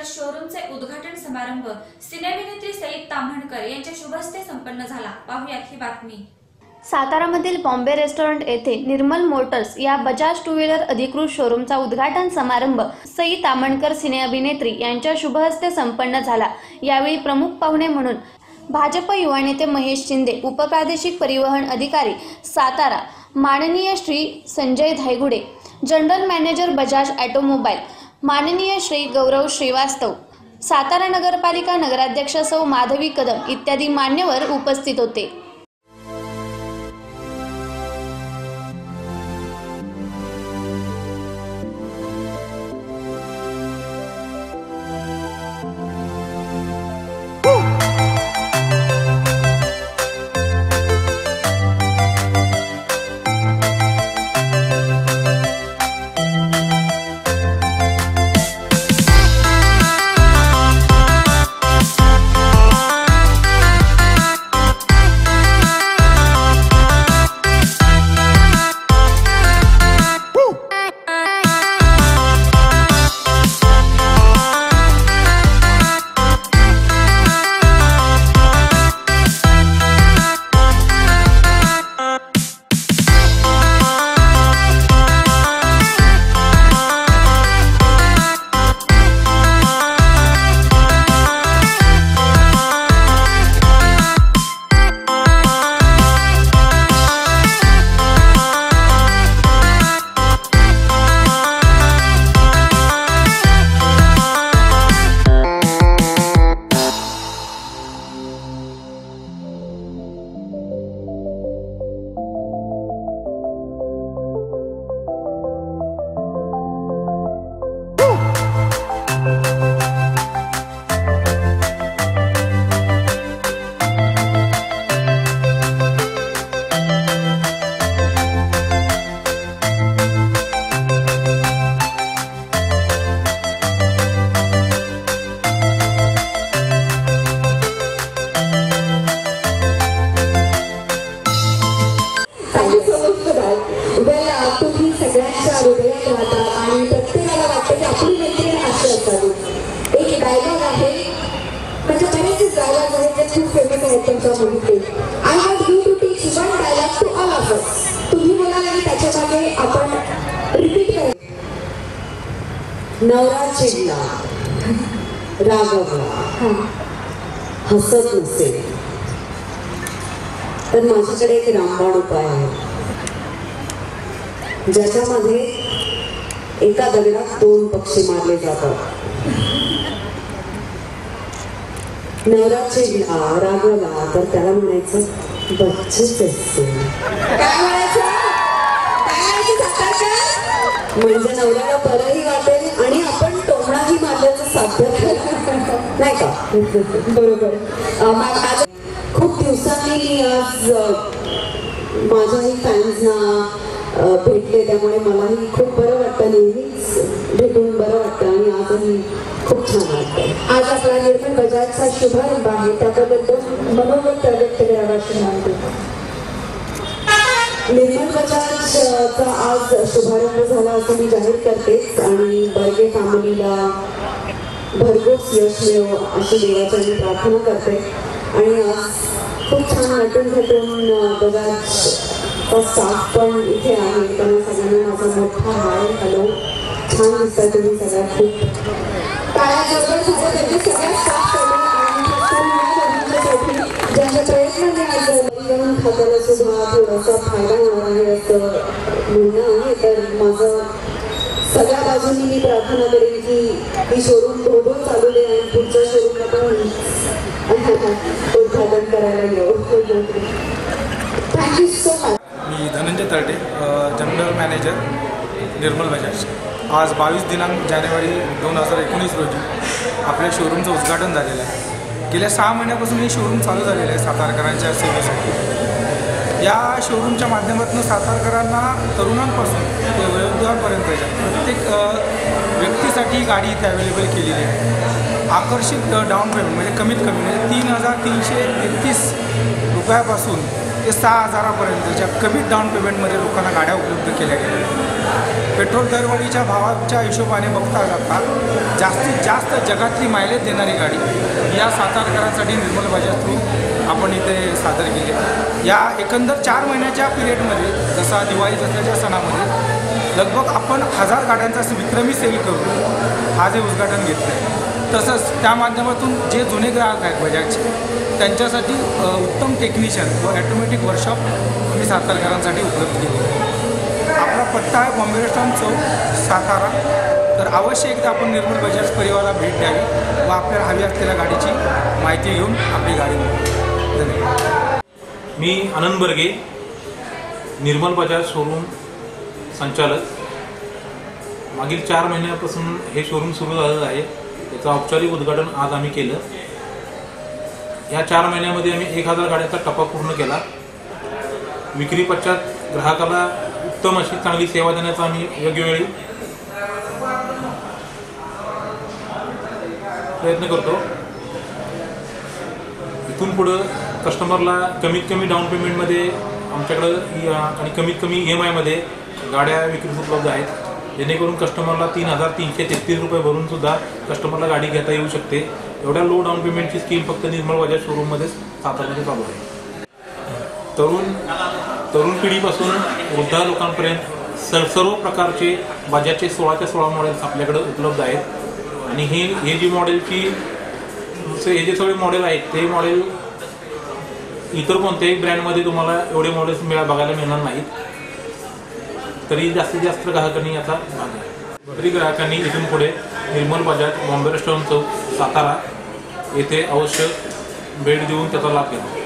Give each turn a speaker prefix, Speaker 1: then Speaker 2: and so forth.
Speaker 1: शोरूमचे उद्घाटन समारंभ सिनेअभिनेत्री सई ताम्हणकर यांच्या शुभहस्ते संपन्न झाला। पाहुयात ही बातमी।
Speaker 2: सातारामधील बॉम्बे रेस्टॉरंट येथे निर्मल मोटर्स या बजाज टू व्हीलर अधिकृत शोरूमचा उद्घाटन समारंभ सई ताम्हणकर सिनेअभिनेत्री यांच्या शुभहस्ते संपन्न झाला। यावेळी प्रमुख पाहुणे म्हणून भाजप युवा नेते महेश शिंदे, उपप्रादेशिक परिवहन अधिकारी सातारा माननीय Shri Sanjay Dhaygude, general manager Bajaj automobile माननीय श्री गौरव श्रीवास्तव, सातारा नगरपालिका नगराध्यक्ष सौ माधवी कदम इत्यादी मान्यवर उपस्थित होते।
Speaker 3: तुम्ही सगळ्यांच्या हृदयात राहतात आणि प्रत्येकाला वाटतं की आपली मैत्रीण अशी असावी। एक डायलॉग आहे, म्हणजे बरेचसे डायलॉग आहेत जे खूप फेमस आहेत त्यांच्या मूवीतले। I want you to teach one dialogue to all of us. तुम्ही बोलाल आणि त्याच्या मागे आपण रिपीट करायचं। नवरा चिडला, रागवला, हसत नसेल तर माझ्याकडे एक रामबाण उपाय आहे, ज्याच्यामध्ये एका दगडात 2 पक्षी मारले जातात। नवरा चिडला, रागवला तर त्याला म्हणायचं बच्चेच असते। काय म्हणायचं? म्हणजे नवऱ्याला बरंही वाटेल आणि आपण टोमणाही मारल्याचं साध्य नाही का? बरोबर। खूप दिवसांनी आज माझ्याही फॅन्सना भेटले, त्यामुळे मलाही खूप बरं वाटतं, नेहमीच भेटून बरं वाटतं आणि आजही खूप छान वाटतं। आज आपला निर्मल बजाजचा शुभारंभ आहे, त्याबद्दल मनोगत व्यक्त करावयाचे मानते। निर्मल बजाजचा आज शुभारंभ झाला असं मी जाहीर करतेच आणि बर्गे फॅमिलीला भरघोस यश मिळो अशी देवाच्या मी प्रार्थना करते। आणि आज खूप छान नटून घटून बजाजचा स्टाफ पण इथे आहे, त्यांना सगळ्यांना माझा मोठा हाय हॅलो। छान दिसतात तुम्ही सगळ्या, खूप सगळ्या स्टाफसाठी ज्यांच्या प्रयत्नाने आज परिवहन खात्याला सुद्धा थोडासा फायदा होणार आहे असं म्हणणं आहे। तर माझं सगळ्या बाजूंनी मी प्रार्थना करेन की ही शोरूम धोधो चालू दे आणि पुढच्या शोरूमला पण उद्घाटन करायला येऊ। Thank you so much.
Speaker 4: मी धनंजय तळटे, जनरल मॅनेजर निर्मल बजाज। आज 22 दिनांक जानेवारी 2019 रोजी आपल्या शोरूमचं उद्घाटन झालेलं आहे। गेल्या 6 महिन्यापासून हे शोरूम चालू झालेलं आहे सातारकरांच्या सेवेसाठी। या शोरूमच्या माध्यमातून सातारकरांना तरुणांपासून ते वयोवृद्धांपर्यंतच्या प्रत्येक व्यक्तीसाठी गाडी इथे अवेलेबल केलेली आहे। आकर्षित डाऊन पेमेंट म्हणजे कमीत कमी म्हणजे 3,333 रुपयापासून ते 6,000पर्यंतच्या कमी डाऊन पेमेंटमध्ये लोकांना गाड्या उपलब्ध केल्या गेल्या। पेट्रोल दरवाढीच्या भावाच्या हिशोबाने बघता जास्तीत जास्त जगातली मायलेज देणारी गाडी या सातारकरांसाठी निर्मल बजाज थ्रू आपण इथे सादर केली। या एकंदर 4 महिन्याच्या पिरियडमध्ये जसा दिवाळी दसऱ्याच्या सणामध्ये लगभग आपण 1000 गाड्यांचा विक्रमी सेल करून आज हे उद्घाटन घेतलं आहे। तसंच त्या माध्यमातून जे जुने ग्राहक आहेत बजाजचे त्यांच्यासाठी उत्तम टेक्निशियन व ॲटोमॅटिक वर्कशॉप आम्ही सातारकरांसाठी उपलब्ध केली आहे। आपला पत्ता आहे बॉम्बे रेस्टॉरंट चौक सातारा। तर अवश्य एकदा आपण निर्मल बजाज परिवाराला भेट द्यावी व आपल्याला हवी असलेल्या गाडीची माहिती घेऊन आपली गाडी मिळेल। धन्यवाद।
Speaker 5: मी आनंद बर्गे, निर्मल बजाज शोरूम संचालक। मागील 4 महिन्यापासून हे शोरूम सुरू झालेलं आहे। त्याचं औपचारिक उद्घाटन आज आम्ही केलं। या 4 महिन्यामध्ये आम्ही 1000 गाड्यांचा टप्पा पूर्ण केला। विक्री पश्चात ग्राहकाला उत्तम अशी चांगली सेवा देण्याचा आम्ही योग्यवेळी प्रयत्न करतो। इथून पुढं कस्टमरला कमीत कमी डाऊन पेमेंटमध्ये आमच्याकडं आणि कमीत कमी EMI मध्ये गाड्या विक्रीस उपलब्ध आहेत, जेणेकरून कस्टमरला 3333 रुपये भरून सुद्धा कस्टमरला गाडी घेता येऊ शकते। एवढ्या लो डाऊन पेमेंटची स्कीम फक्त निर्मल बजाज शोरूममध्येच सातारमध्ये चालू आहे। तरुण पिढीपासून वृद्ध लोकांपर्यंत सर्व प्रकारचे बजाजचे 16च्या 16 मॉडेल्स आपल्याकडे उपलब्ध आहेत। आणि हे जी मॉडेलची हे जे सगळे मॉडेल आहेत ते मॉडेल इतर कोणत्याही ब्रँडमध्ये तुम्हाला एवढे मॉडेल्स बघायला मिळणार नाहीत। तरी जास्तीत जास्त ग्राहकांनी याचा भाग घ्यावा। तरी ग्राहकांनी इथून पुढे निर्मल बजाज बॉम्बे रेस्टॉरंट चौक सातारा येथे अवश्य भेट देऊन त्याचा लाभ घ्यावा।